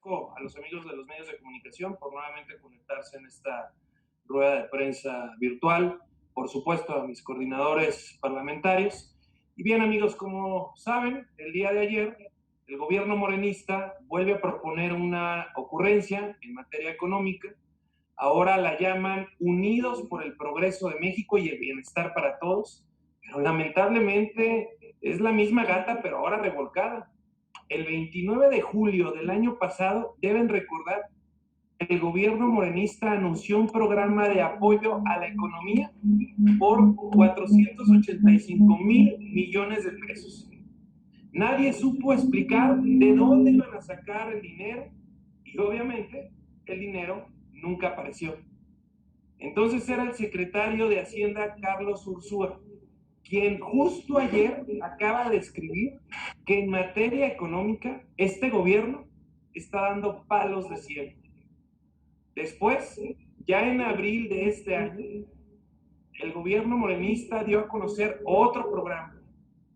A los amigos de los medios de comunicación por nuevamente conectarse en esta rueda de prensa virtual, por supuesto a mis coordinadores parlamentarios. Y bien, amigos, como saben, el día de ayer el gobierno morenista vuelve a proponer una ocurrencia en materia económica. Ahora la llaman Unidos por el Progreso de México y el Bienestar para Todos, pero lamentablemente es la misma gata, pero ahora revolcada. El 29 de julio del año pasado, deben recordar, el gobierno morenista anunció un programa de apoyo a la economía por 485 mil millones de pesos. Nadie supo explicar de dónde iban a sacar el dinero y obviamente el dinero nunca apareció. Entonces era el secretario de Hacienda, Carlos Ursúa, quien justo ayer acaba de escribir que en materia económica este gobierno está dando palos de cielo. Después, ya en abril de este año, el gobierno morenista dio a conocer otro programa,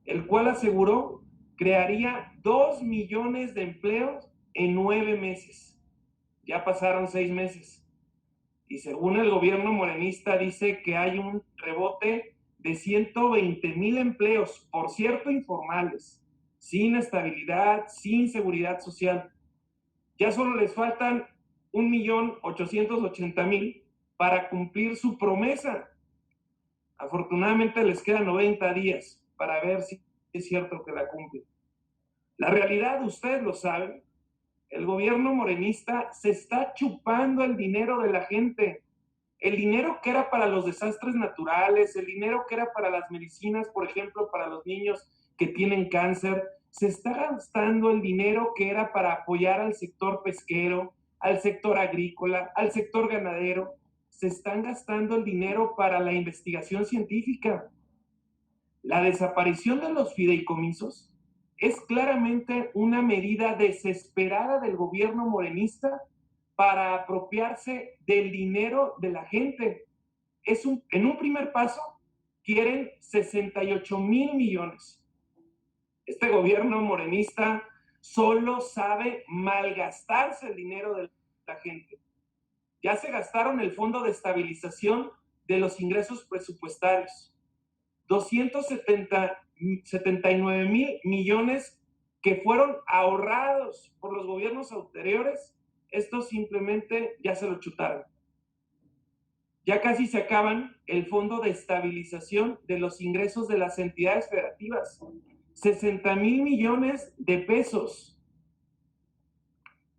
el cual aseguró crearía 2 millones de empleos en 9 meses. Ya pasaron 6 meses. Y según el gobierno morenista dice que hay un rebote de 120,000 empleos, por cierto, informales, sin estabilidad, sin seguridad social. Ya solo les faltan 1,880,000 para cumplir su promesa. Afortunadamente les quedan 90 días para ver si es cierto que la cumplen. La realidad, ustedes lo saben, el gobierno morenista se está chupando el dinero de la gente. El dinero que era para los desastres naturales, el dinero que era para las medicinas, por ejemplo, para los niños que tienen cáncer, se está gastando el dinero que era para apoyar al sector pesquero, al sector agrícola, al sector ganadero. Se están gastando el dinero para la investigación científica. La desaparición de los fideicomisos es claramente una medida desesperada del gobierno morenista para apropiarse del dinero de la gente. En un primer paso, quieren 68,000 millones. Este gobierno morenista solo sabe malgastarse el dinero de la gente. Ya se gastaron el Fondo de Estabilización de los Ingresos Presupuestarios, 279,000 millones que fueron ahorrados por los gobiernos anteriores. Estos simplemente ya se lo chutaron. Ya casi se acaban el Fondo de Estabilización de los Ingresos de las entidades federativas, 60,000 millones de pesos.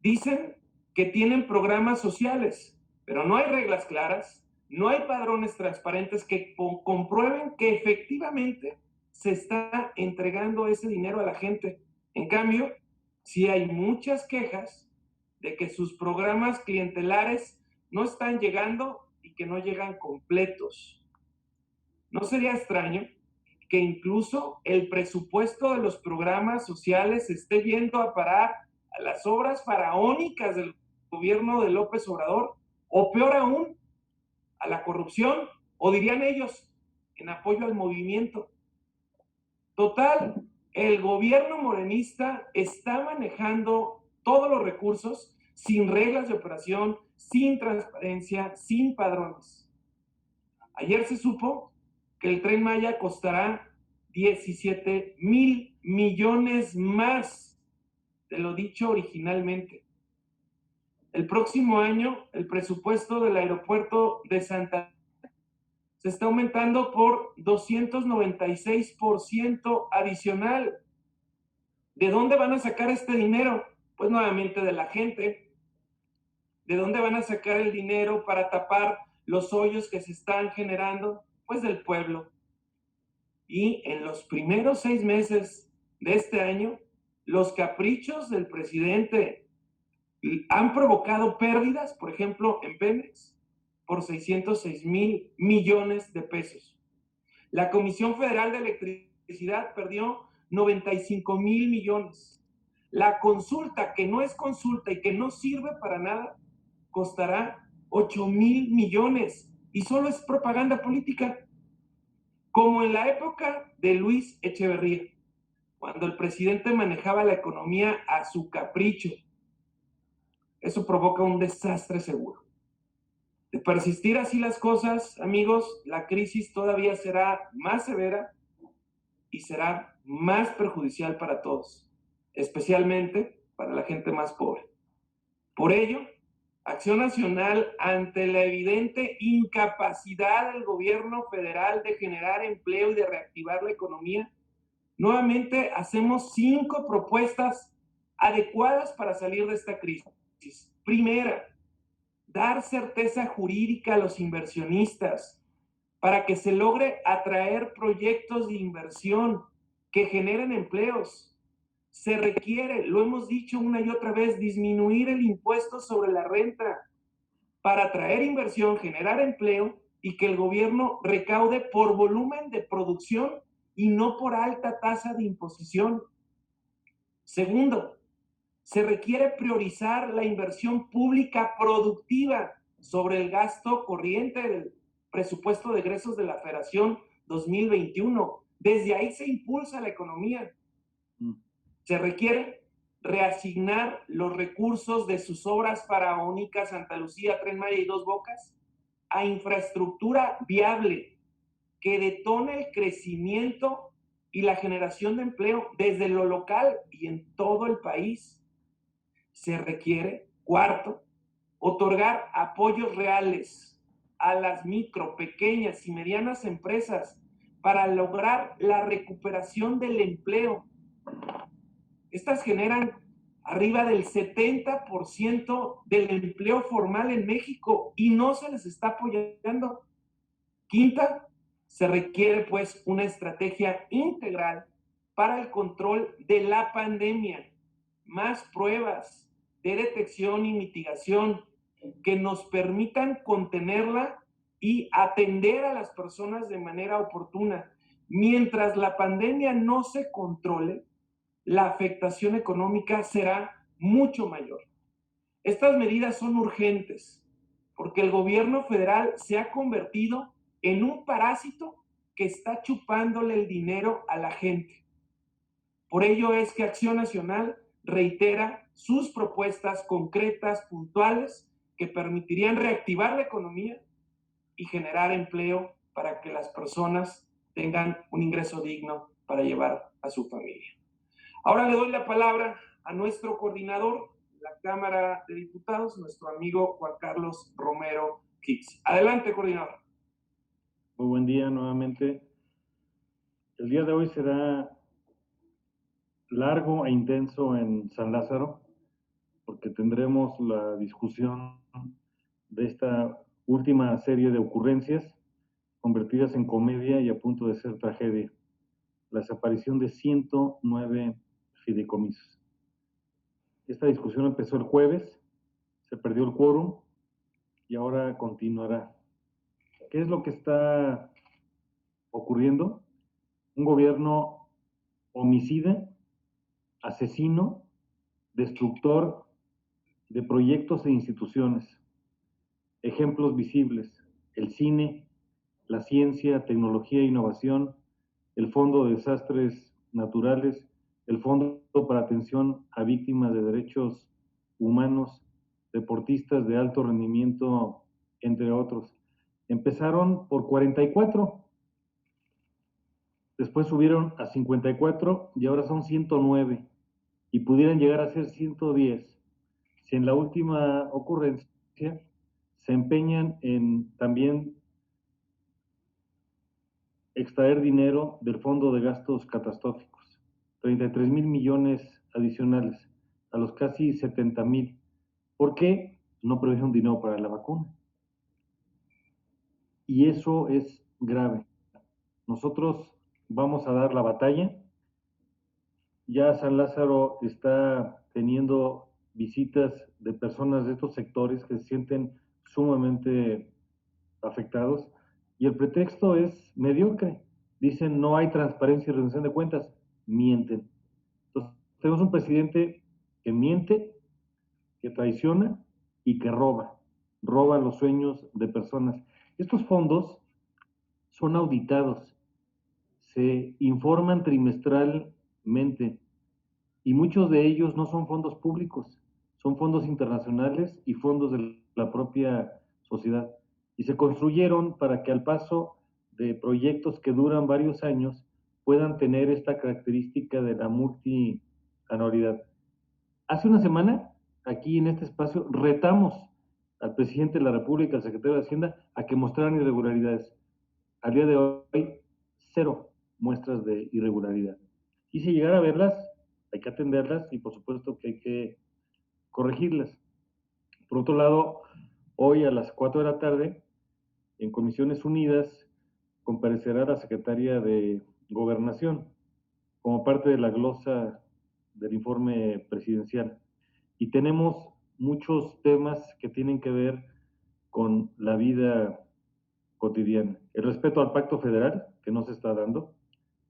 Dicen que tienen programas sociales, pero no hay reglas claras, no hay padrones transparentes que comprueben que efectivamente se está entregando ese dinero a la gente. En cambio, sí hay muchas quejas de que sus programas clientelares no están llegando y que no llegan completos. ¿No sería extraño que incluso el presupuesto de los programas sociales se esté viendo a parar a las obras faraónicas del gobierno de López Obrador, o peor aún, a la corrupción, o dirían ellos, en apoyo al movimiento? Total, el gobierno morenista está manejando todos los recursos sin reglas de operación, sin transparencia, sin padrones. Ayer se supo que el Tren Maya costará 17,000 millones más de lo dicho originalmente. El próximo año, el presupuesto del aeropuerto de Santa se está aumentando por 296% adicional. ¿De dónde van a sacar este dinero? Pues nuevamente de la gente. ¿De dónde van a sacar el dinero para tapar los hoyos que se están generando? Pues del pueblo. Y en los primeros 6 meses de este año, los caprichos del presidente han provocado pérdidas, por ejemplo, en Pemex, por 606,000 millones de pesos. La Comisión Federal de Electricidad perdió 95,000 millones. La consulta, que no es consulta y que no sirve para nada, costará 8,000 millones y solo es propaganda política. Como en la época de Luis Echeverría, cuando el presidente manejaba la economía a su capricho. eso provoca un desastre seguro. De persistir así las cosas, amigos, la crisis todavía será más severa y será más perjudicial para todos, especialmente para la gente más pobre. Por ello, Acción Nacional, ante la evidente incapacidad del gobierno federal de generar empleo y de reactivar la economía, nuevamente hacemos 5 propuestas adecuadas para salir de esta crisis. Primera, dar certeza jurídica a los inversionistas para que se logre atraer proyectos de inversión que generen empleos. Se requiere, lo hemos dicho una y otra vez, disminuir el impuesto sobre la renta para atraer inversión, generar empleo y que el gobierno recaude por volumen de producción y no por alta tasa de imposición. Segundo, se requiere priorizar la inversión pública productiva sobre el gasto corriente del presupuesto de egresos de la Federación 2021. Desde ahí se impulsa la economía. Se requiere reasignar los recursos de sus obras faraónicas Santa Lucía, Tren Maya y Dos Bocas a infraestructura viable que detone el crecimiento y la generación de empleo desde lo local y en todo el país. Se requiere, cuarto, otorgar apoyos reales a las micro, pequeñas y medianas empresas para lograr la recuperación del empleo. Estas generan arriba del 70% del empleo formal en México y no se les está apoyando. Quinta, se requiere pues una estrategia integral para el control de la pandemia, más pruebas de detección y mitigación que nos permitan contenerla y atender a las personas de manera oportuna. Mientras la pandemia no se controle, la afectación económica será mucho mayor. Estas medidas son urgentes porque el gobierno federal se ha convertido en un parásito que está chupándole el dinero a la gente. Por ello es que Acción Nacional reitera sus propuestas concretas, puntuales, que permitirían reactivar la economía y generar empleo para que las personas tengan un ingreso digno para llevar a su familia. Ahora le doy la palabra a nuestro coordinador de la Cámara de Diputados, nuestro amigo Juan Carlos Romero Hicks. Adelante, coordinador. Muy buen día nuevamente. El día de hoy será largo e intenso en San Lázaro, porque tendremos la discusión de esta última serie de ocurrencias convertidas en comedia y a punto de ser tragedia. La desaparición de 109 fideicomisos. Esta discusión empezó el jueves, se perdió el quórum y ahora continuará. ¿Qué es lo que está ocurriendo? Un gobierno homicida, asesino, destructor de proyectos e instituciones. Ejemplos visibles: el cine, la ciencia, tecnología e innovación, el Fondo de Desastres Naturales, el Fondo para Atención a Víctimas de Derechos Humanos, deportistas de alto rendimiento, entre otros. Empezaron por 44, después subieron a 54 y ahora son 109 y pudieran llegar a ser 110 si en la última ocurrencia se empeñan en también extraer dinero del Fondo de Gastos Catastróficos, 33,000 millones adicionales a los casi 70,000. ¿Por qué? No previeron dinero para la vacuna. Y eso es grave. Nosotros vamos a dar la batalla. Ya San Lázaro está teniendo visitas de personas de estos sectores que se sienten sumamente afectados y el pretexto es mediocre. Dicen no hay transparencia y rendición de cuentas, mienten. Entonces tenemos un presidente que miente, que traiciona y que roba los sueños de personas. Estos fondos son auditados, se informan trimestralmente y muchos de ellos no son fondos públicos, son fondos internacionales y fondos de la propia sociedad. Y se construyeron para que al paso de proyectos que duran varios años puedan tener esta característica de la multianualidad. Hace una semana, aquí en este espacio, retamos al presidente de la República, al secretario de Hacienda, a que mostraran irregularidades. Al día de hoy, 0 muestras de irregularidad. Y si llegara a verlas, hay que atenderlas y por supuesto que hay que corregirlas. Por otro lado, hoy a las 4 de la tarde, en Comisiones Unidas, comparecerá la secretaria de Gobernación como parte de la glosa del informe presidencial. Y tenemos muchos temas que tienen que ver con la vida cotidiana. El respeto al pacto federal, que no se está dando,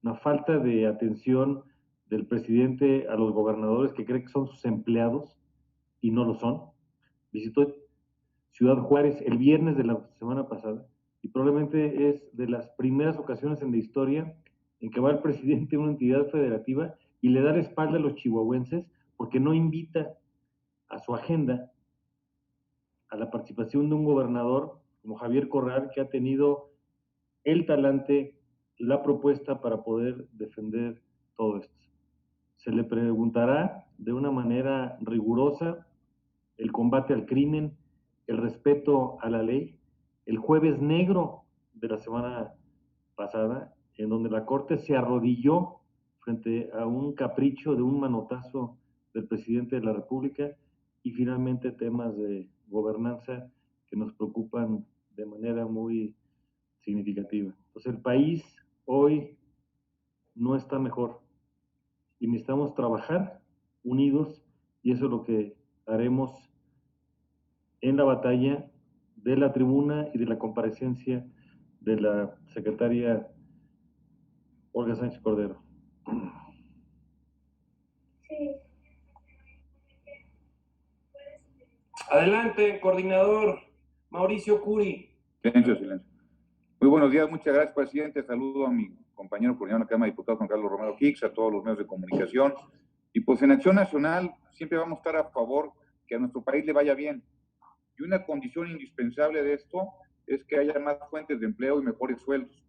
una falta de atención del presidente a los gobernadores que cree que son sus empleados y no lo son. Visitó Ciudad Juárez el viernes de la semana pasada y probablemente es de las primeras ocasiones en la historia en que va el presidente a una entidad federativa y le da la espalda a los chihuahuenses porque no invita a su agenda a la participación de un gobernador como Javier Corral, que ha tenido el talante, la propuesta para poder defender todo esto. Se le preguntará de una manera rigurosa el combate al crimen, el respeto a la ley. El jueves negro de la semana pasada, en donde la Corte se arrodilló frente a un capricho de un manotazo del presidente de la República, y finalmente temas de gobernanza que nos preocupan de manera muy significativa. Entonces el país hoy no está mejor y necesitamos trabajar unidos, y eso es lo que haremos en la batalla de la tribuna y de la comparecencia de la secretaria Olga Sánchez Cordero. Sí. Adelante, coordinador Mauricio Curi. Silencio, silencio. Muy buenos días, muchas gracias, presidente. Saludo a mi compañero coordinador de la Cámara de Diputados, Juan Carlos Romero Hicks, a todos los medios de comunicación. Y pues en Acción Nacional siempre vamos a estar a favor que a nuestro país le vaya bien. Y una condición indispensable de esto es que haya más fuentes de empleo y mejores sueldos.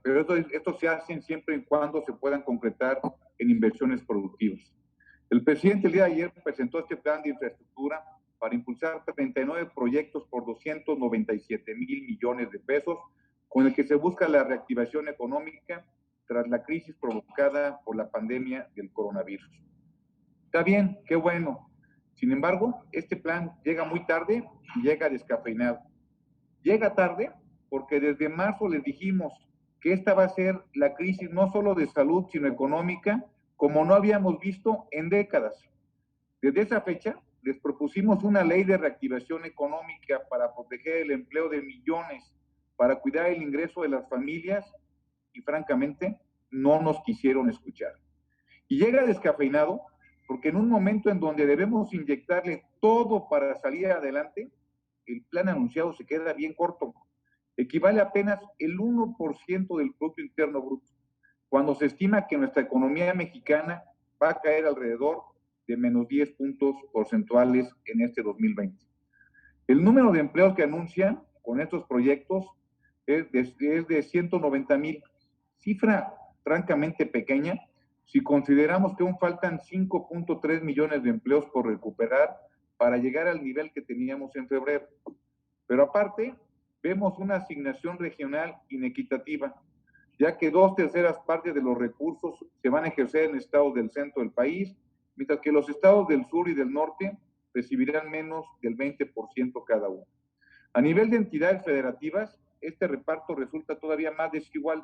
Pero esto se hace siempre y cuando se puedan concretar en inversiones productivas. El presidente el día de ayer presentó este plan de infraestructura para impulsar 39 proyectos por 297,000 millones de pesos, con el que se busca la reactivación económica tras la crisis provocada por la pandemia del coronavirus. Está bien, qué bueno. Sin embargo, este plan llega muy tarde y llega descafeinado. Llega tarde porque desde marzo les dijimos que esta va a ser la crisis no solo de salud, sino económica, como no habíamos visto en décadas. Desde esa fecha, les propusimos una ley de reactivación económica para proteger el empleo de millones, para cuidar el ingreso de las familias, y francamente no nos quisieron escuchar. Y llega descafeinado porque en un momento en donde debemos inyectarle todo para salir adelante, el plan anunciado se queda bien corto. Equivale apenas el 1% del Producto Interno Bruto, cuando se estima que nuestra economía mexicana va a caer alrededor de menos 10 puntos porcentuales en este 2020. El número de empleos que anuncian con estos proyectos es de 190,000, cifra francamente pequeña si consideramos que aún faltan 5.3 millones de empleos por recuperar para llegar al nivel que teníamos en febrero. Pero aparte, vemos una asignación regional inequitativa, ya que 2/3 partes de los recursos se van a ejercer en estados del centro del país, mientras que los estados del sur y del norte recibirán menos del 20% cada uno. A nivel de entidades federativas, este reparto resulta todavía más desigual,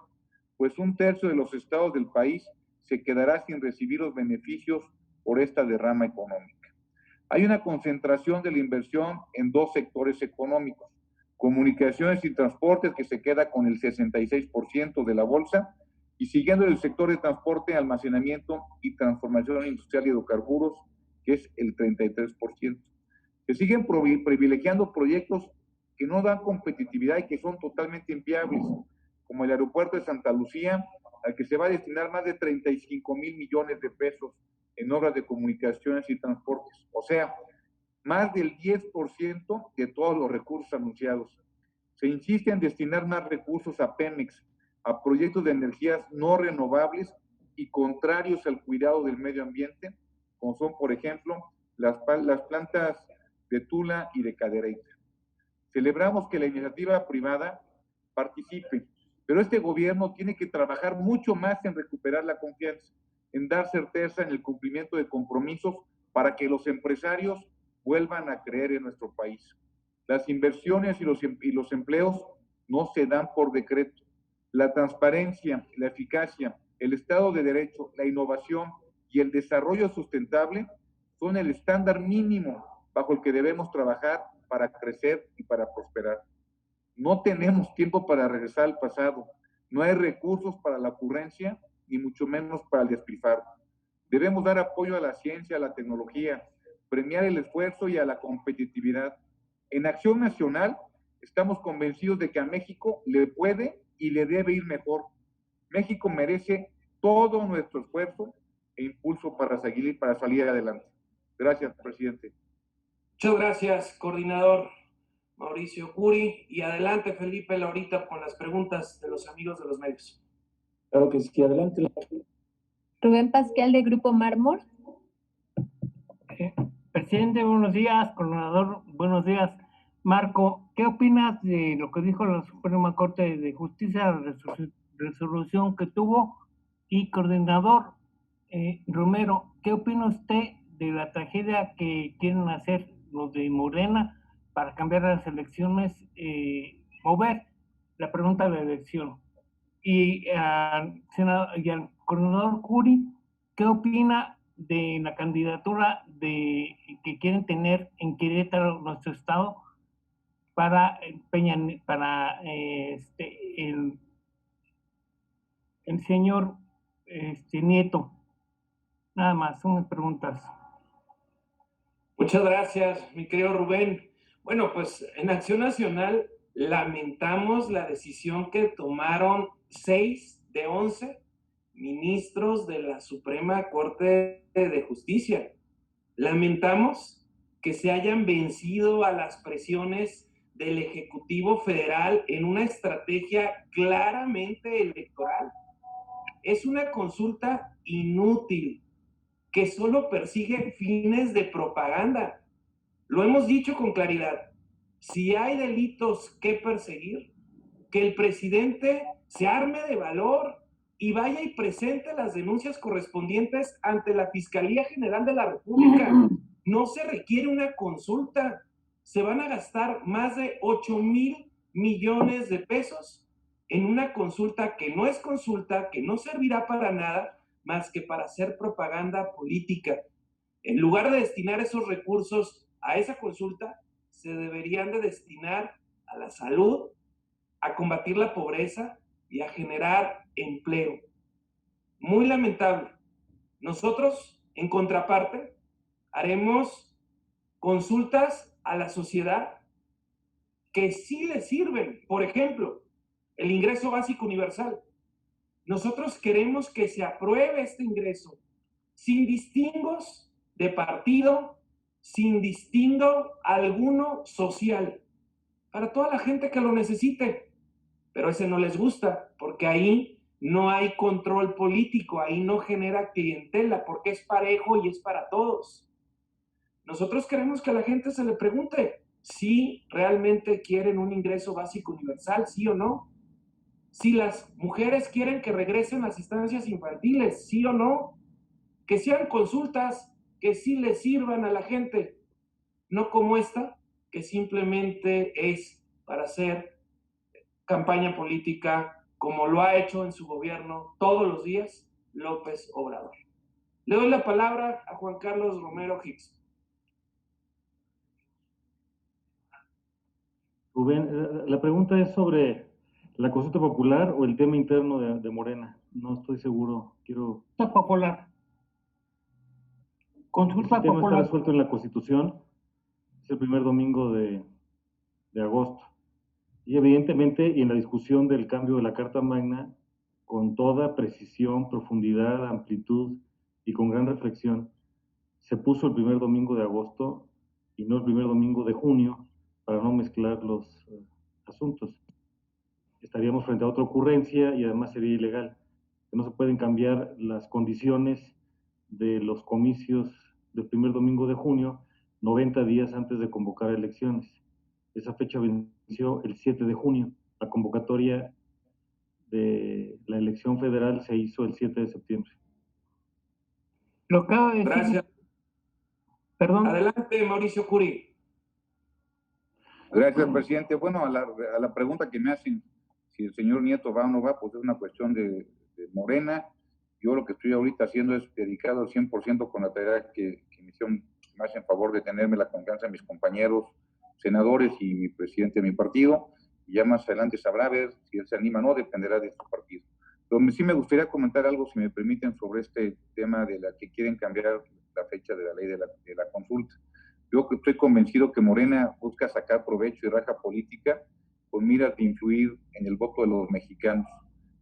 pues 1/3 de los estados del país se quedará sin recibir los beneficios por esta derrama económica. Hay una concentración de la inversión en 2 sectores económicos: comunicaciones y transportes, que se queda con el 66% de la bolsa, y siguiendo el sector de transporte, almacenamiento y transformación industrial y hidrocarburos, que es el 33%. Se siguen privilegiando proyectos que no dan competitividad y que son totalmente inviables, como el aeropuerto de Santa Lucía, al que se va a destinar más de 35,000 millones de pesos en obras de comunicaciones y transportes. O sea, más del 10% de todos los recursos anunciados. Se insiste en destinar más recursos a Pemex, a proyectos de energías no renovables y contrarios al cuidado del medio ambiente, como son, por ejemplo, las plantas de Tula y de Cadereyta. Celebramos que la iniciativa privada participe, pero este gobierno tiene que trabajar mucho más en recuperar la confianza, en dar certeza en el cumplimiento de compromisos para que los empresarios vuelvan a creer en nuestro país. Las inversiones y los empleos no se dan por decreto. La transparencia, la eficacia, el Estado de Derecho, la innovación y el desarrollo sustentable son el estándar mínimo bajo el que debemos trabajar para crecer y para prosperar. No tenemos tiempo para regresar al pasado. No hay recursos para la ocurrencia, ni mucho menos para el despilfarro. Debemos dar apoyo a la ciencia, a la tecnología, premiar el esfuerzo y a la competitividad. En Acción Nacional estamos convencidos de que a México le puede y le debe ir mejor. México merece todo nuestro esfuerzo e impulso para salir adelante. Gracias, presidente. Muchas gracias, coordinador Mauricio Curi. Y adelante, Felipe Laurita, con las preguntas de los amigos de los medios. Claro que sí, adelante. Rubén Pascal, de Grupo Mármol. Presidente, buenos días. Coordinador, buenos días. Marco, ¿qué opinas de lo que dijo la Suprema Corte de Justicia, la resolución que tuvo? Y coordinador Romero, ¿qué opina usted de la tragedia que quieren hacer los de Morena para cambiar las elecciones, mover la pregunta de la elección? Y al coordinador Curi, ¿qué opina de la candidatura que quieren tener en Querétaro, nuestro estado, para el señor Nieto? Nada más, son mis preguntas. Muchas gracias, mi querido Rubén. Bueno, pues en Acción Nacional lamentamos la decisión que tomaron 6 de 11 ministros de la Suprema Corte de Justicia. Lamentamos que se hayan vencido a las presiones del Ejecutivo Federal en una estrategia claramente electoral. Es una consulta inútil que solo persigue fines de propaganda. Lo hemos dicho con claridad. Si hay delitos que perseguir, que el presidente se arme de valor y vaya y presente las denuncias correspondientes ante la Fiscalía General de la República. No se requiere una consulta. Se van a gastar más de 8,000 millones de pesos en una consulta que no es consulta, que no servirá para nada más que para hacer propaganda política. En lugar de destinar esos recursos a esa consulta, se deberían de destinar a la salud, a combatir la pobreza y a generar empleo. Muy lamentable. Nosotros, en contraparte, haremos consultas a la sociedad que sí le sirven. Por ejemplo, el ingreso básico universal. Nosotros queremos que se apruebe este ingreso sin distingos de partido, sin distingo alguno social, para toda la gente que lo necesite. Pero ese no les gusta, porque ahí no hay control político, ahí no genera clientela, porque es parejo y es para todos. Nosotros queremos que a la gente se le pregunte si realmente quieren un ingreso básico universal, sí o no. Si las mujeres quieren que regresen las estancias infantiles, sí o no. Que sean consultas que sí les sirvan a la gente, no como esta, que simplemente es para hacer campaña política, como lo ha hecho en su gobierno todos los días López Obrador. Le doy la palabra a Juan Carlos Romero Hicks. Rubén, la pregunta es sobre la consulta popular o el tema interno de Morena. No estoy seguro. Consulta popular. Consulta el tema popular. está resuelto en la Constitución. Es el primer domingo de agosto. Y evidentemente, y en la discusión del cambio de la Carta Magna, con toda precisión, profundidad, amplitud y con gran reflexión, se puso el primer domingo de agosto y no el primer domingo de junio, para no mezclar los asuntos. Estaríamos frente a otra ocurrencia y además sería ilegal. No se pueden cambiar las condiciones de los comicios del primer domingo de junio 90 días antes de convocar elecciones. Esa fecha venció el 7 de junio. La convocatoria de la elección federal se hizo el 7 de septiembre. Lo acabo de decir. Gracias. Perdón. Adelante, Mauricio Curi. Gracias, presidente. Bueno, a la pregunta que me hacen, si el señor Nieto va o no va, pues es una cuestión de Morena. Yo lo que estoy ahorita haciendo es dedicado al 100% con la tarea que me hicieron más en favor de tenerme la confianza de mis compañeros senadores y mi presidente de mi partido. Y ya más adelante sabrá ver si él se anima o no, dependerá de su partido. Pero sí me gustaría comentar algo, si me permiten, sobre este tema de la que quieren cambiar la fecha de la ley de la consulta. Yo estoy convencido que Morena busca sacar provecho y raja política con miras de influir en el voto de los mexicanos.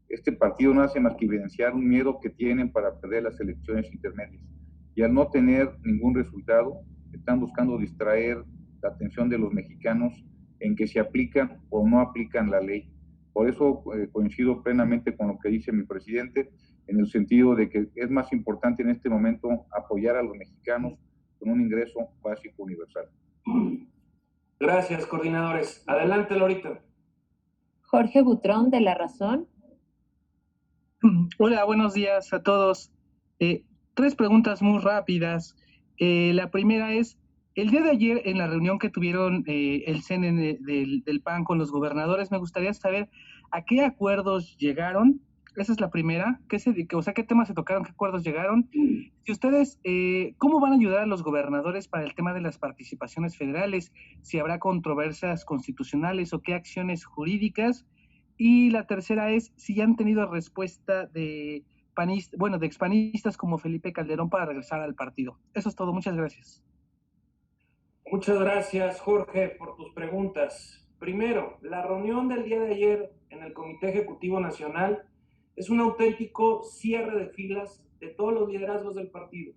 Este partido no hace más que evidenciar un miedo que tienen para perder las elecciones intermedias. Y al no tener ningún resultado, están buscando distraer la atención de los mexicanos en que se aplican o no aplican la ley. Por eso coincido plenamente con lo que dice mi presidente, en el sentido de que es más importante en este momento apoyar a los mexicanos con un ingreso básico universal. Gracias, coordinadores. Adelante, Lorita. Jorge Butrón, de La Razón. Hola, buenos días a todos. 3 preguntas muy rápidas. La primera es, el día de ayer en la reunión que tuvieron el CNE del PAN con los gobernadores, me gustaría saber a qué acuerdos llegaron. Esa es la primera. ¿Qué temas se tocaron? ¿Qué acuerdos llegaron? Si ustedes, ¿cómo van a ayudar a los gobernadores para el tema de las participaciones federales? Si habrá controversias constitucionales o qué acciones jurídicas. Y la tercera es si ya han tenido respuesta de expanistas como Felipe Calderón para regresar al partido. Eso es todo. Muchas gracias. Muchas gracias, Jorge, por tus preguntas. Primero, la reunión del día de ayer en el Comité Ejecutivo Nacional es un auténtico cierre de filas de todos los liderazgos del partido.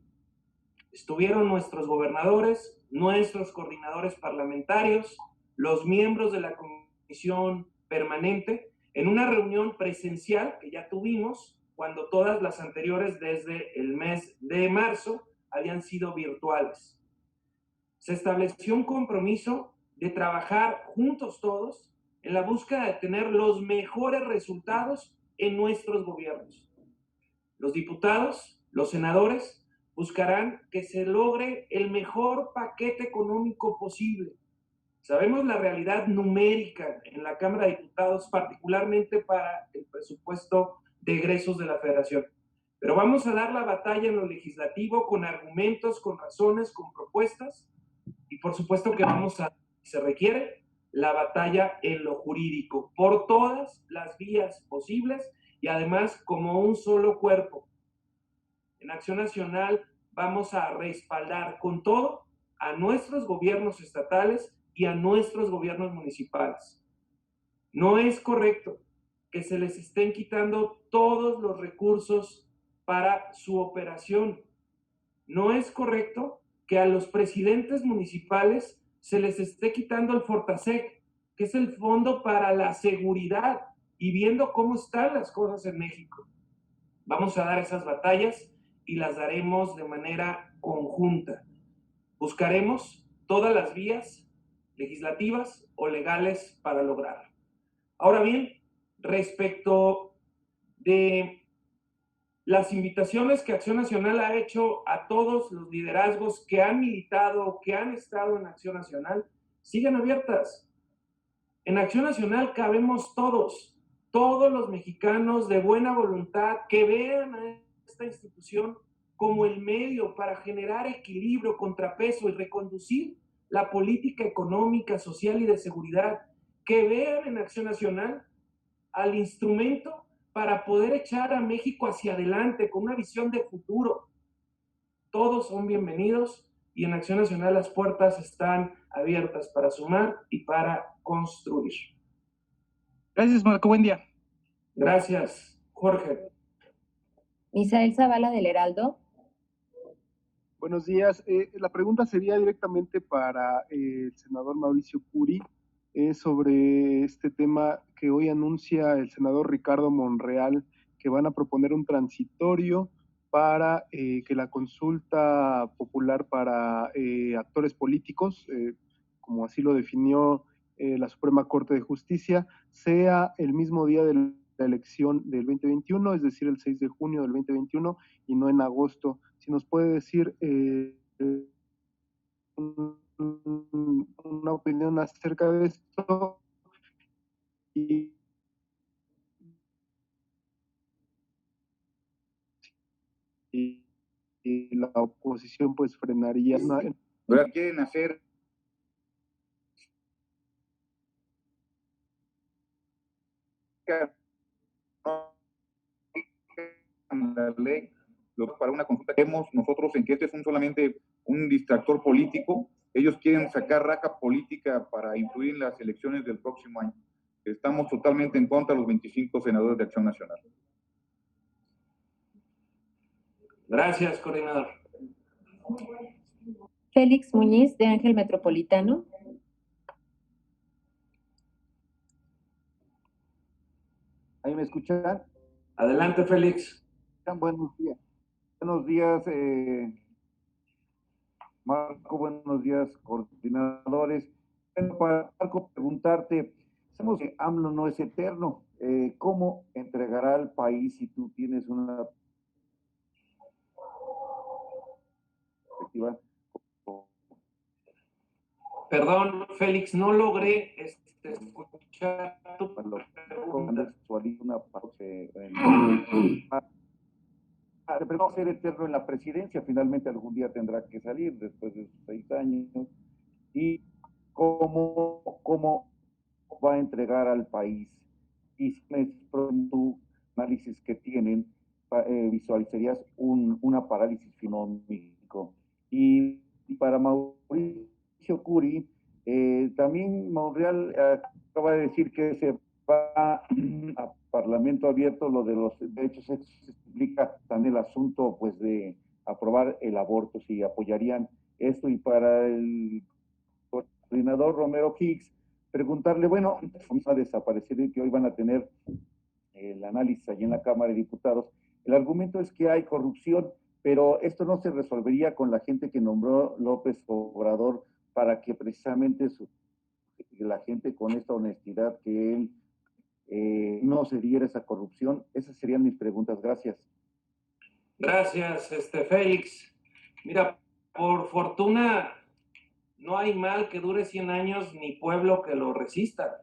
Estuvieron nuestros gobernadores, nuestros coordinadores parlamentarios, los miembros de la comisión permanente, en una reunión presencial que ya tuvimos cuando todas las anteriores desde el mes de marzo habían sido virtuales. Se estableció un compromiso de trabajar juntos todos en la búsqueda de tener los mejores resultados en nuestros gobiernos. Los diputados, los senadores, buscarán que se logre el mejor paquete económico posible. Sabemos la realidad numérica en la Cámara de Diputados, particularmente para el presupuesto de egresos de la Federación. Pero vamos a dar la batalla en lo legislativo con argumentos, con razones, con propuestas, y por supuesto que vamos a, si se requiere, la batalla en lo jurídico, por todas las vías posibles y además como un solo cuerpo. En Acción Nacional vamos a respaldar con todo a nuestros gobiernos estatales y a nuestros gobiernos municipales. No es correcto que se les estén quitando todos los recursos para su operación. No es correcto que a los presidentes municipales se les esté quitando el Fortasec, que es el Fondo para la Seguridad, y viendo cómo están las cosas en México. Vamos a dar esas batallas y las daremos de manera conjunta. Buscaremos todas las vías legislativas o legales para lograrlo. Ahora bien, respecto de las invitaciones que Acción Nacional ha hecho a todos los liderazgos que han militado, que han estado en Acción Nacional, siguen abiertas. En Acción Nacional cabemos todos los mexicanos de buena voluntad que vean a esta institución como el medio para generar equilibrio, contrapeso y reconducir la política económica, social y de seguridad, que vean en Acción Nacional al instrumento para poder echar a México hacia adelante con una visión de futuro. Todos son bienvenidos y en Acción Nacional las puertas están abiertas para sumar y para construir. Gracias, Marco. Buen día. Gracias, Jorge. Misael Zavala, del Heraldo. Buenos días. La pregunta sería directamente para el senador Mauricio Curi sobre este tema que hoy anuncia el senador Ricardo Monreal, que van a proponer un transitorio para que la consulta popular para actores políticos, como así lo definió la Suprema Corte de Justicia, sea el mismo día de la elección del 2021, es decir, el 6 de junio del 2021 y no en agosto. Si nos puede decir una opinión acerca de esto y y, y la oposición pues frenaría. ¿Verdad? Quieren hacer la ley para una consulta que vemos nosotros en que este es solamente un distractor político. Ellos quieren sacar raja política para influir en las elecciones del próximo año. Estamos totalmente en contra de los 25 senadores de Acción Nacional. Gracias, coordinador. Félix Muñiz, de Ángel Metropolitano. ¿Ahí me escuchan? Adelante, Félix. Buenos días. Buenos días, Marco. Buenos días, coordinadores. Bueno, para Marco, preguntarte, sabemos que AMLO no es eterno. ¿Cómo entregará al país si tú tienes una perspectiva? Perdón, Félix, no logré escuchar tu pregunta. No ser eterno en la presidencia, finalmente algún día tendrá que salir después de sus 6 años. ¿Y cómo va a entregar al país? Y si tu análisis que tienen, visualizarías una parálisis económico. Y para Mauricio Curi, también Monreal acaba de decir que se va a Parlamento abierto. Lo de los derechos sexuales explica también el asunto pues de aprobar el aborto, si apoyarían esto. Y para el coordinador Romero Hicks, preguntarle, bueno, vamos a desaparecer y que hoy van a tener el análisis allí en la Cámara de Diputados. El argumento es que hay corrupción, pero esto no se resolvería con la gente que nombró López Obrador para que precisamente la gente con esta honestidad que él no se diera esa corrupción. Esas serían mis preguntas. Gracias. Gracias, Félix. Mira, por fortuna, no hay mal que dure 100 años ni pueblo que lo resista.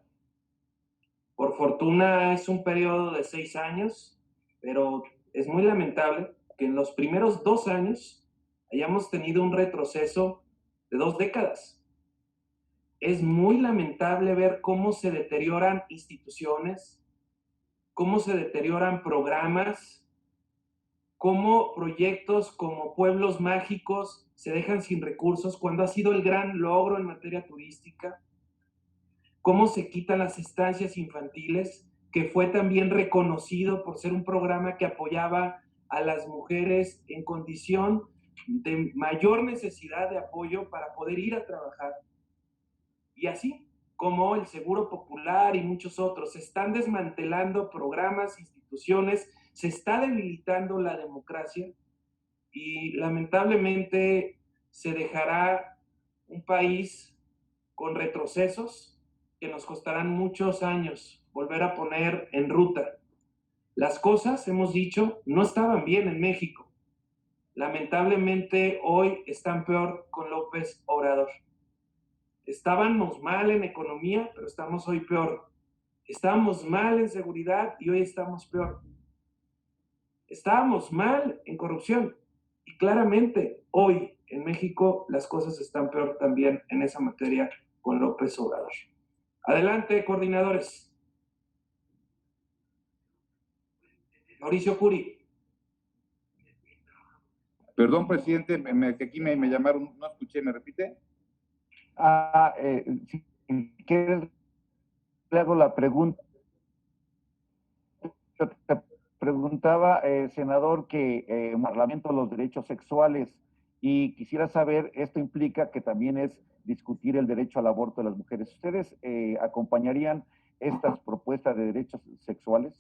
Por fortuna es un periodo de 6 años, pero es muy lamentable que en los primeros 2 años hayamos tenido un retroceso de 2 décadas. Es muy lamentable ver cómo se deterioran instituciones, cómo se deterioran programas, cómo proyectos como pueblos mágicos se dejan sin recursos cuando ha sido el gran logro en materia turística, cómo se quitan las estancias infantiles, que fue también reconocido por ser un programa que apoyaba a las mujeres en condición de mayor necesidad de apoyo para poder ir a trabajar. Y así como el Seguro Popular y muchos otros, se están desmantelando programas, instituciones, se está debilitando la democracia y lamentablemente se dejará un país con retrocesos que nos costarán muchos años volver a poner en ruta. Las cosas, hemos dicho, no estaban bien en México. Lamentablemente hoy están peor con López Obrador. Estábamos mal en economía, pero estamos hoy peor. Estábamos mal en seguridad y hoy estamos peor. Estábamos mal en corrupción y claramente hoy en México las cosas están peor también en esa materia con López Obrador. Adelante, coordinadores. Mauricio Curi. Perdón, presidente, aquí me llamaron, no escuché, ¿me repite? Si quieres, le hago la pregunta. Yo te preguntaba, senador, que en el Parlamento los derechos sexuales, Y quisiera saber, esto implica que también es discutir el derecho al aborto de las mujeres. ¿Ustedes acompañarían estas propuestas de derechos sexuales?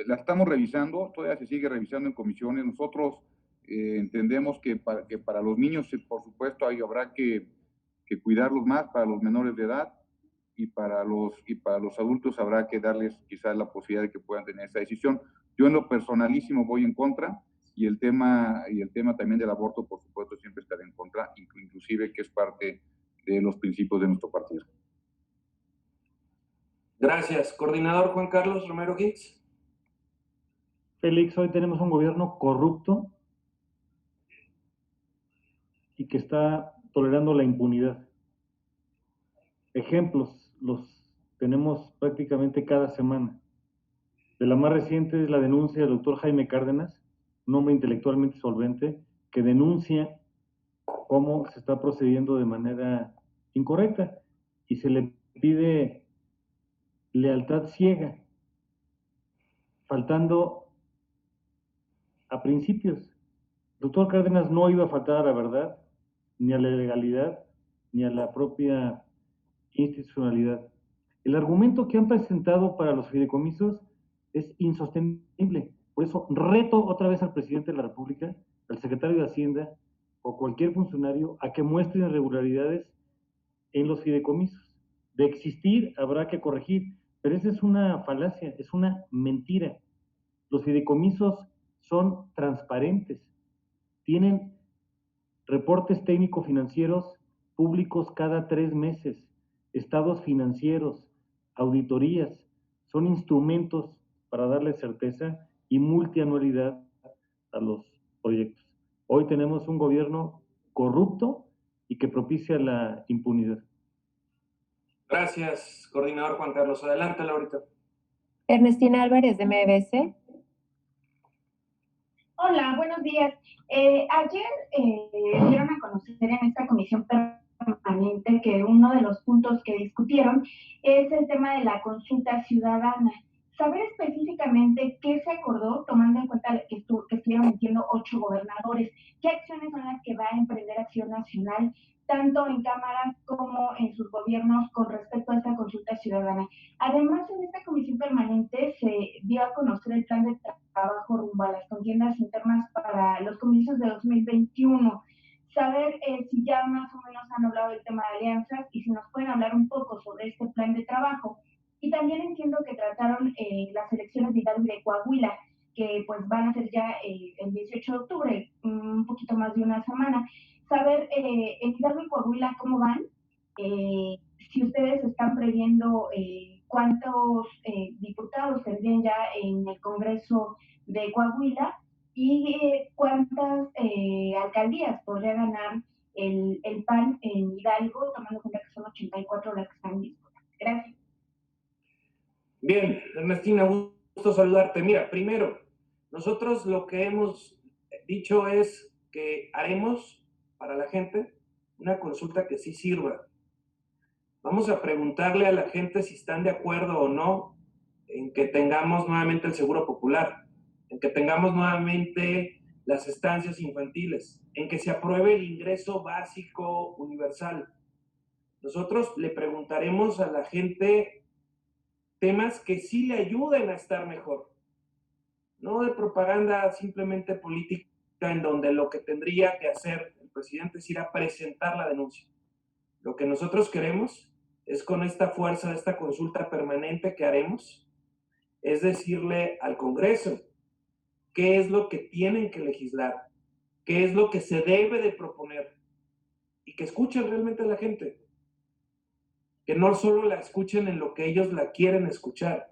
La estamos revisando, todavía se sigue revisando en comisiones. Nosotros entendemos que para los niños, por supuesto, ahí habrá que cuidarlos más, para los menores de edad, y para los adultos habrá que darles quizás la posibilidad de que puedan tener esa decisión. Yo en lo personalísimo voy en contra, y el tema también del aborto, por supuesto, siempre estaré en contra, inclusive que es parte de los principios de nuestro partido. Gracias. Coordinador Juan Carlos Romero Hicks. Félix, hoy tenemos un gobierno corrupto y que está tolerando la impunidad. Ejemplos los tenemos prácticamente cada semana. De la más reciente es la denuncia del doctor Jaime Cárdenas, un hombre intelectualmente solvente, que denuncia cómo se está procediendo de manera incorrecta y se le pide lealtad ciega, faltando a principios. El doctor Cárdenas no iba a faltar a la verdad, ni a la legalidad, ni a la propia institucionalidad. El argumento que han presentado para los fideicomisos es insostenible. Por eso reto otra vez al presidente de la República, al secretario de Hacienda o cualquier funcionario a que muestren irregularidades en los fideicomisos. De existir habrá que corregir, pero esa es una falacia, es una mentira. Los fideicomisos son transparentes, tienen reportes técnico-financieros públicos cada 3 meses, estados financieros, auditorías, son instrumentos para darle certeza y multianualidad a los proyectos. Hoy tenemos un gobierno corrupto y que propicia la impunidad. Gracias, coordinador Juan Carlos. Adelante, Laurita. Ernestina Álvarez, de MBS. Hola, buenos días. Ayer dieron a conocer en esta comisión permanente que uno de los puntos que discutieron es el tema de la consulta ciudadana. Saber específicamente qué se acordó, tomando en cuenta que estuvieron metiendo 8 gobernadores, qué acciones son las que va a emprender Acción Nacional, tanto en cámaras como en sus gobiernos con respecto a esta consulta ciudadana. Además, en esta comisión permanente se dio a conocer el plan de trabajo rumbo a las contiendas internas para los comicios de 2021. Saber si ya más o menos han hablado del tema de alianzas y si nos pueden hablar un poco sobre este plan de trabajo. Y también entiendo que trataron las elecciones de Hidalgo y de Coahuila, que pues van a ser ya el 18 de octubre, un poquito más de una semana. Saber en Hidalgo y Coahuila cómo van, si ustedes están previendo cuántos diputados tendrían ya en el Congreso de Coahuila y cuántas alcaldías podría ganar el PAN en Hidalgo, tomando en cuenta que son 84 las que están disputas. Gracias. Bien, Ernestina, gusto saludarte. Mira, primero, nosotros lo que hemos dicho es que haremos para la gente una consulta que sí sirva. Vamos a preguntarle a la gente si están de acuerdo o no en que tengamos nuevamente el Seguro Popular, en que tengamos nuevamente las estancias infantiles, en que se apruebe el ingreso básico universal. Nosotros le preguntaremos a la gente temas que sí le ayuden a estar mejor, no de propaganda simplemente política en donde lo que tendría que hacer el presidente es ir a presentar la denuncia. Lo que nosotros queremos es, con esta fuerza de esta consulta permanente que haremos, es decirle al Congreso qué es lo que tienen que legislar, qué es lo que se debe de proponer, y que escuchen realmente a la gente, que no solo la escuchen en lo que ellos la quieren escuchar,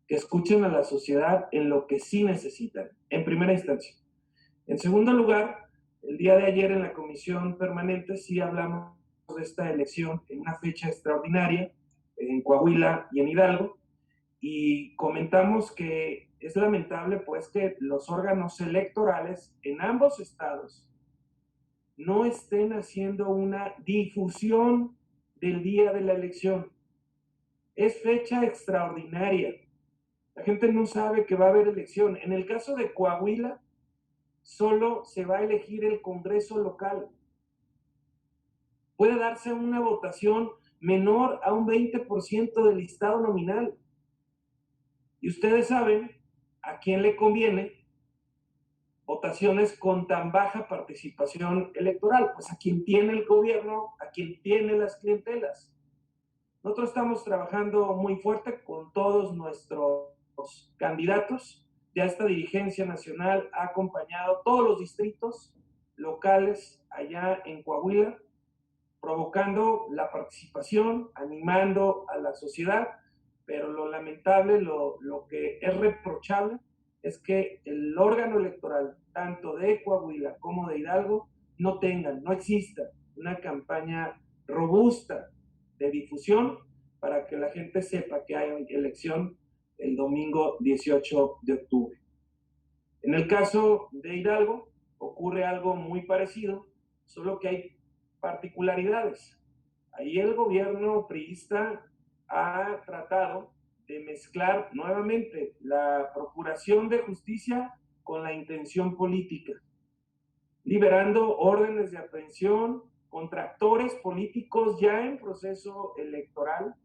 que escuchen a la sociedad en lo que sí necesitan, en primera instancia. En segundo lugar, el día de ayer en la comisión permanente sí hablamos de esta elección en una fecha extraordinaria en Coahuila y en Hidalgo, y comentamos que es lamentable pues que los órganos electorales en ambos estados no estén haciendo una difusión del día de la elección. Es fecha extraordinaria. La gente no sabe que va a haber elección. En el caso de Coahuila, solo se va a elegir el Congreso local. Puede darse una votación menor a un 20% del listado nominal. Y ustedes saben a quién le conviene votaciones con tan baja participación electoral, pues a quien tiene el gobierno, a quien tiene las clientelas. Nosotros estamos trabajando muy fuerte con todos nuestros candidatos. Ya esta dirigencia nacional ha acompañado todos los distritos locales allá en Coahuila, provocando la participación, animando a la sociedad, pero lo lamentable, lo que es reprochable, es que el órgano electoral, tanto de Coahuila como de Hidalgo, no exista una campaña robusta de difusión para que la gente sepa que hay elección el domingo 18 de octubre. En el caso de Hidalgo ocurre algo muy parecido, solo que hay particularidades. Ahí el gobierno priista ha tratado de mezclar nuevamente la procuración de justicia con la intención política, liberando órdenes de aprehensión contra actores políticos ya en proceso electoral.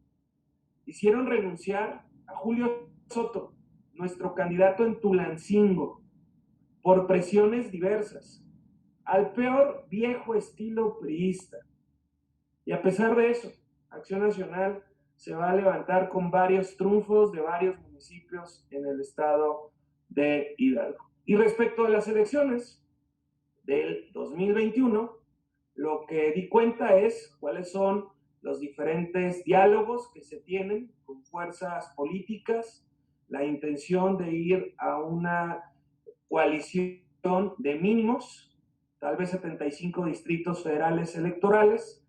Hicieron renunciar a Julio Soto, nuestro candidato en Tulancingo, por presiones diversas, al peor viejo estilo priista. Y a pesar de eso, Acción Nacional se va a levantar con varios triunfos de varios municipios en el estado de Hidalgo. Y respecto a las elecciones del 2021, lo que di cuenta es cuáles son los diferentes diálogos que se tienen con fuerzas políticas, la intención de ir a una coalición de mínimos, tal vez 75 distritos federales electorales,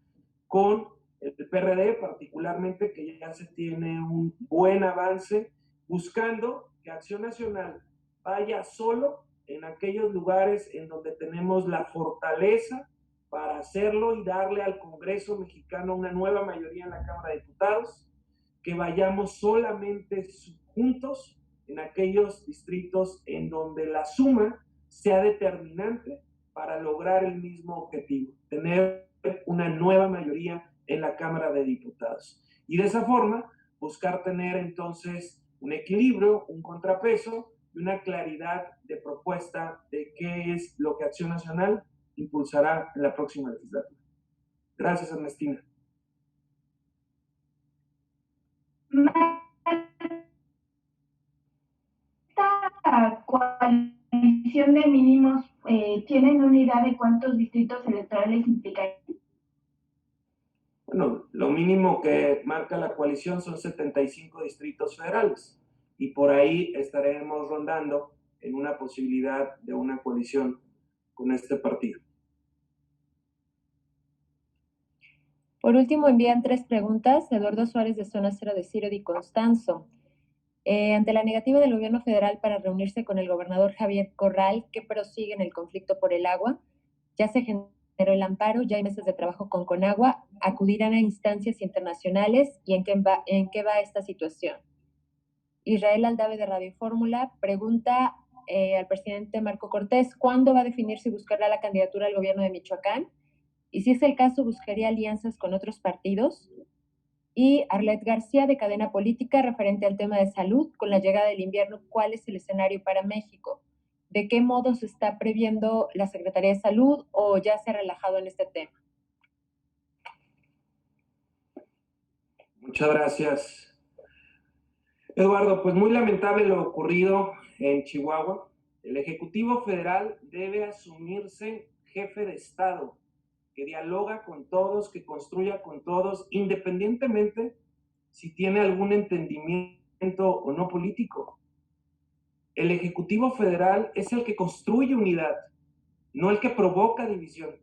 con el PRD particularmente, que ya se tiene un buen avance, buscando que Acción Nacional vaya solo en aquellos lugares en donde tenemos la fortaleza para hacerlo y darle al Congreso mexicano una nueva mayoría en la Cámara de Diputados, que vayamos solamente juntos en aquellos distritos en donde la suma sea determinante para lograr el mismo objetivo, tener una nueva mayoría en la Cámara de Diputados. Y de esa forma, buscar tener entonces un equilibrio, un contrapeso y una claridad de propuesta de qué es lo que Acción Nacional impulsará en la próxima legislatura. Gracias, Ernestina. Esta coalición de mínimos, ¿tienen una idea de cuántos distritos electorales implicaría? Bueno, lo mínimo que marca la coalición son 75 distritos federales y por ahí estaremos rondando en una posibilidad de una coalición con este partido. Por último, envían 3 preguntas. Eduardo Suárez de Zona Cero de Ciro Di Constanzo. Ante la negativa del gobierno federal para reunirse con el gobernador Javier Corral, que prosigue en el conflicto por el agua, ya se generó el amparo, ya hay mesas de trabajo con Conagua, acudirán a instancias internacionales y en qué va esta situación. Israel Aldave de Radio Fórmula pregunta al presidente Marco Cortés, ¿cuándo va a definir si buscará la candidatura al gobierno de Michoacán? Y si es el caso, ¿buscaría alianzas con otros partidos? Y Arlet García de Cadena Política, referente al tema de salud, con la llegada del invierno, ¿cuál es el escenario para México? ¿De qué modo se está previendo la Secretaría de Salud o ya se ha relajado en este tema? Muchas gracias, Eduardo. Pues muy lamentable lo ocurrido en Chihuahua. El Ejecutivo Federal debe asumirse jefe de Estado, que dialoga con todos, que construya con todos, independientemente si tiene algún entendimiento o no político. El Ejecutivo Federal es el que construye unidad, no el que provoca división.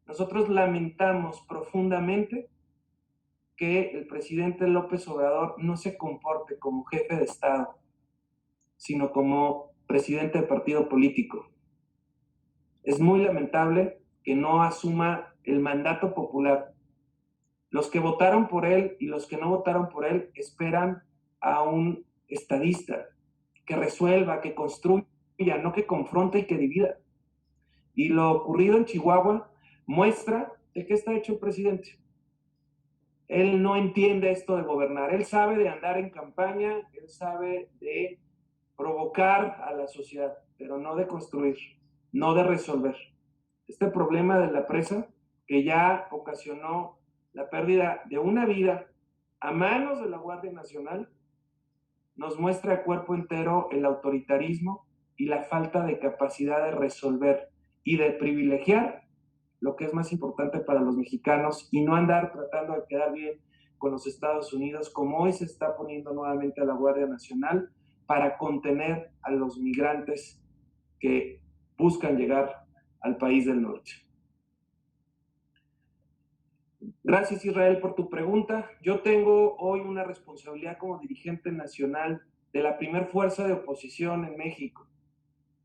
Nosotros lamentamos profundamente que el presidente López Obrador no se comporte como jefe de Estado, sino como presidente de partido político. Es muy lamentable que no asuma el mandato popular. Los que votaron por él y los que no votaron por él esperan a un estadista que resuelva, que construya, no que confronte y que divida. Y lo ocurrido en Chihuahua muestra de qué está hecho el presidente. Él no entiende esto de gobernar, él sabe de andar en campaña, él sabe de provocar a la sociedad, pero no de construir, no de resolver. Este problema de la presa, que ya ocasionó la pérdida de una vida a manos de la Guardia Nacional, nos muestra a cuerpo entero el autoritarismo y la falta de capacidad de resolver y de privilegiar lo que es más importante para los mexicanos y no andar tratando de quedar bien con los Estados Unidos, como hoy se está poniendo nuevamente a la Guardia Nacional para contener a los migrantes que buscan llegar al país del norte. Gracias, Israel, por tu pregunta. Yo tengo hoy una responsabilidad como dirigente nacional de la primer fuerza de oposición en México.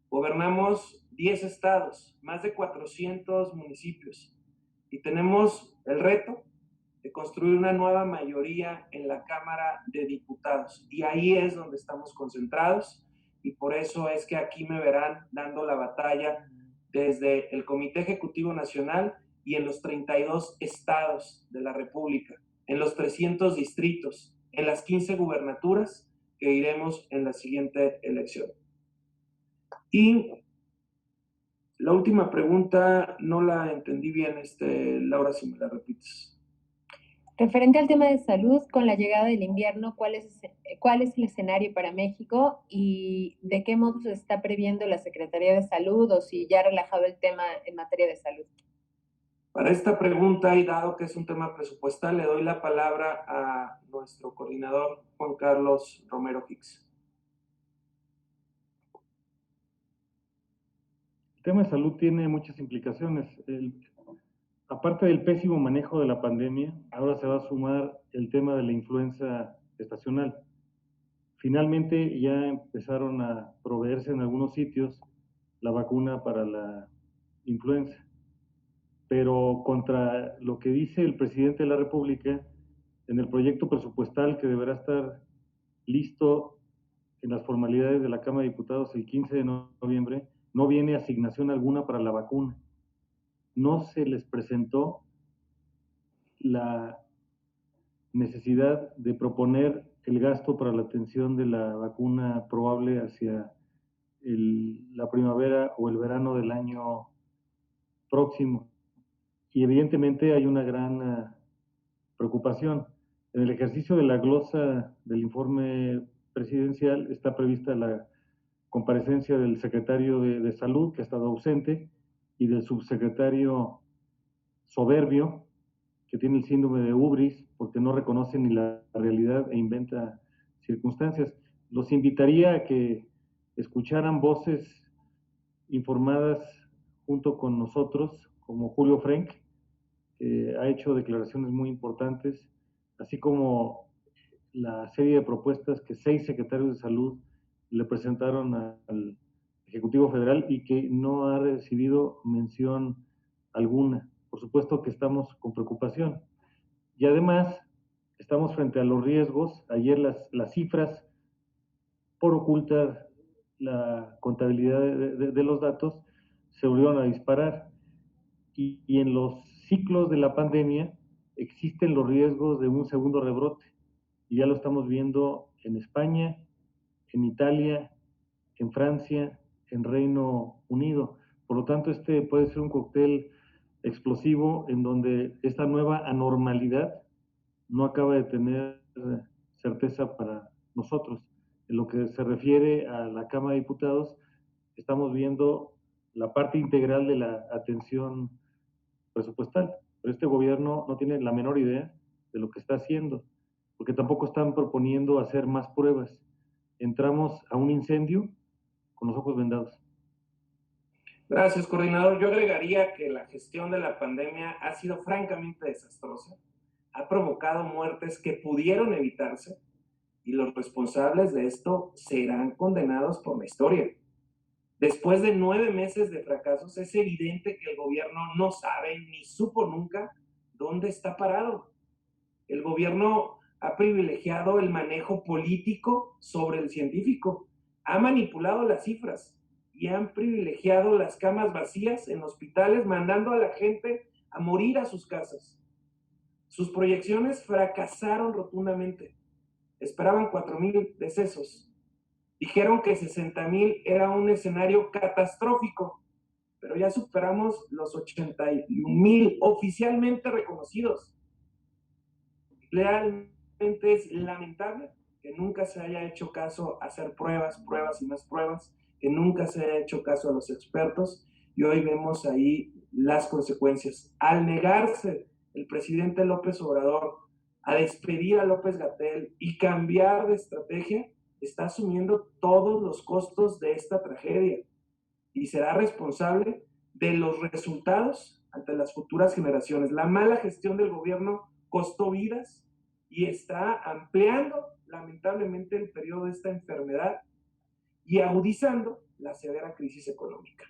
Gobernamos 10 estados, más de 400 municipios y tenemos el reto de construir una nueva mayoría en la Cámara de Diputados. Y ahí es donde estamos concentrados y por eso es que aquí me verán dando la batalla desde el Comité Ejecutivo Nacional y en los 32 estados de la República, en los 300 distritos, en las 15 gubernaturas que iremos en la siguiente elección. Y la última pregunta no la entendí bien, Laura, si me la repites. Referente al tema de salud, con la llegada del invierno, ¿cuál es el escenario para México y de qué modo se está previendo la Secretaría de Salud o si ya ha relajado el tema en materia de salud? Para esta pregunta, y dado que es un tema presupuestal, le doy la palabra a nuestro coordinador, Juan Carlos Romero Hicks. El tema de salud tiene muchas implicaciones. Aparte del pésimo manejo de la pandemia, ahora se va a sumar el tema de la influenza estacional. Finalmente ya empezaron a proveerse en algunos sitios la vacuna para la influenza. Pero contra lo que dice el presidente de la República, en el proyecto presupuestal que deberá estar listo en las formalidades de la Cámara de Diputados el 15 de noviembre, no viene asignación alguna para la vacuna. No se les presentó la necesidad de proponer el gasto para la atención de la vacuna probable hacia la primavera o el verano del año próximo. Y evidentemente hay una gran preocupación. En el ejercicio de la glosa del informe presidencial está prevista la comparecencia del secretario de Salud, que ha estado ausente, y del subsecretario soberbio, que tiene el síndrome de ubris, porque no reconoce ni la realidad e inventa circunstancias. Los invitaría a que escucharan voces informadas junto con nosotros, como Julio Frenk, que ha hecho declaraciones muy importantes, así como la serie de propuestas que 6 secretarios de salud le presentaron al Ejecutivo Federal y que no ha recibido mención alguna. Por supuesto que estamos con preocupación. Y además, estamos frente a los riesgos. Ayer las cifras, por ocultar la contabilidad de los datos, se volvieron a disparar. Y en los ciclos de la pandemia existen los riesgos de un segundo rebrote. Y ya lo estamos viendo en España, en Italia, en Francia, en Reino Unido. Por lo tanto, puede ser un cóctel explosivo en donde esta nueva anormalidad no acaba de tener certeza para nosotros. En lo que se refiere a la Cámara de Diputados, estamos viendo la parte integral de la atención presupuestal, pero este gobierno no tiene la menor idea de lo que está haciendo, porque tampoco están proponiendo hacer más pruebas. Entramos a un incendio con los ojos vendados. Gracias, coordinador. Yo agregaría que la gestión de la pandemia ha sido francamente desastrosa. Ha provocado muertes que pudieron evitarse y los responsables de esto serán condenados por la historia. Después de 9 meses de fracasos, es evidente que el gobierno no sabe ni supo nunca dónde está parado. El gobierno ha privilegiado el manejo político sobre el científico, ha manipulado las cifras y han privilegiado las camas vacías en hospitales, mandando a la gente a morir a sus casas. Sus proyecciones fracasaron rotundamente. Esperaban 4,000 decesos. Dijeron que 60,000 era un escenario catastrófico, pero ya superamos los 81,000 oficialmente reconocidos. Realmente es lamentable que nunca se haya hecho caso a hacer pruebas y más pruebas, que nunca se haya hecho caso a los expertos, y hoy vemos ahí las consecuencias. Al negarse el presidente López Obrador a despedir a López-Gatell y cambiar de estrategia, está asumiendo todos los costos de esta tragedia y será responsable de los resultados ante las futuras generaciones. La mala gestión del gobierno costó vidas y está ampliando lamentablemente el periodo de esta enfermedad y agudizando la severa crisis económica.